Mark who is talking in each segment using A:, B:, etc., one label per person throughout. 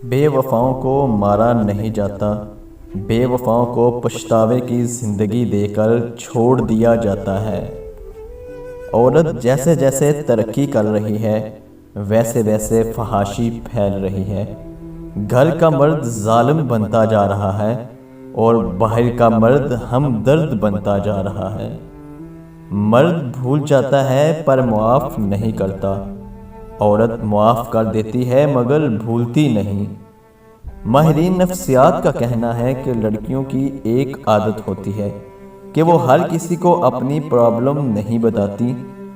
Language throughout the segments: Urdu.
A: بے وفاؤں کو مارا نہیں جاتا، بے وفاؤں کو پچھتاوے کی زندگی دے کر چھوڑ دیا جاتا ہے۔ عورت جیسے جیسے ترقی کر رہی ہے ویسے ویسے فحاشی پھیل رہی ہے۔ گھر کا مرد ظالم بنتا جا رہا ہے اور باہر کا مرد ہمدرد بنتا جا رہا ہے۔ مرد بھول جاتا ہے پر معاف نہیں کرتا، عورت معاف کر دیتی ہے مگر بھولتی نہیں۔ ماہرین نفسیات کا کہنا ہے کہ لڑکیوں کی ایک عادت ہوتی ہے کہ وہ ہر کسی کو اپنی پرابلم نہیں بتاتی۔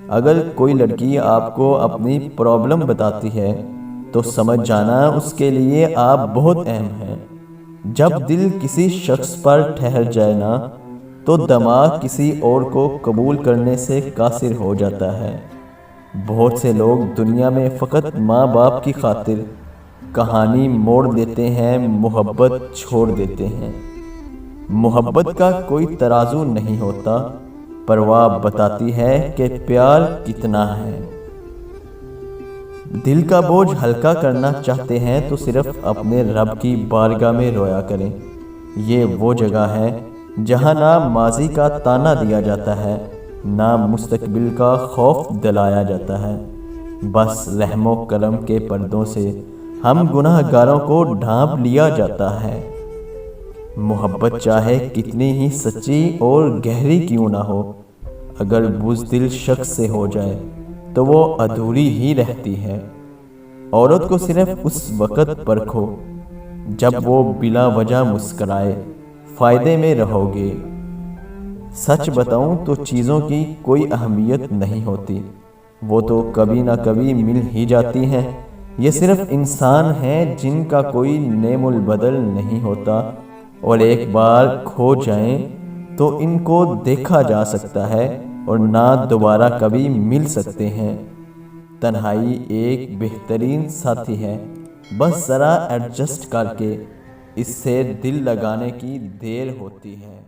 A: اگر کوئی لڑکی آپ کو اپنی پرابلم بتاتی ہے تو سمجھ جانا اس کے لیے آپ بہت اہم ہیں۔ جب دل کسی شخص پر ٹھہر جائے نا تو دماغ کسی اور کو قبول کرنے سے قاصر ہو جاتا ہے۔ بہت سے لوگ دنیا میں فقط ماں باپ کی خاطر کہانی موڑ دیتے ہیں، محبت چھوڑ دیتے ہیں۔ محبت کا کوئی ترازو نہیں ہوتا، پرواہ بتاتی ہے کہ پیار کتنا ہے۔ دل کا بوجھ ہلکا کرنا چاہتے ہیں تو صرف اپنے رب کی بارگاہ میں رویا کریں۔ یہ وہ جگہ ہے جہاں نہ ماضی کا تانا دیا جاتا ہے، نہ مستقبل کا خوف دلایا جاتا ہے۔ بس رحم و کرم کے پردوں سے ہم گناہ گاروں کو ڈھانپ لیا جاتا ہے۔ محبت چاہے کتنی ہی سچی اور گہری کیوں نہ ہو، اگر بزدل شخص سے ہو جائے تو وہ ادھوری ہی رہتی ہے۔ عورت کو صرف اس وقت پرکھو جب وہ بلا وجہ مسکرائے، فائدے میں رہو گے۔ سچ بتاؤں تو چیزوں کی کوئی اہمیت نہیں ہوتی، وہ تو کبھی نہ کبھی مل ہی جاتی ہیں۔ یہ صرف انسان ہیں جن کا کوئی نعم البدل نہیں ہوتا، اور ایک بار کھو جائیں تو ان کو دیکھا جا سکتا ہے اور نہ دوبارہ کبھی مل سکتے ہیں۔ تنہائی ایک بہترین ساتھی ہے، بس ذرا ایڈجسٹ کر کے اس سے دل لگانے کی دیر ہوتی ہے۔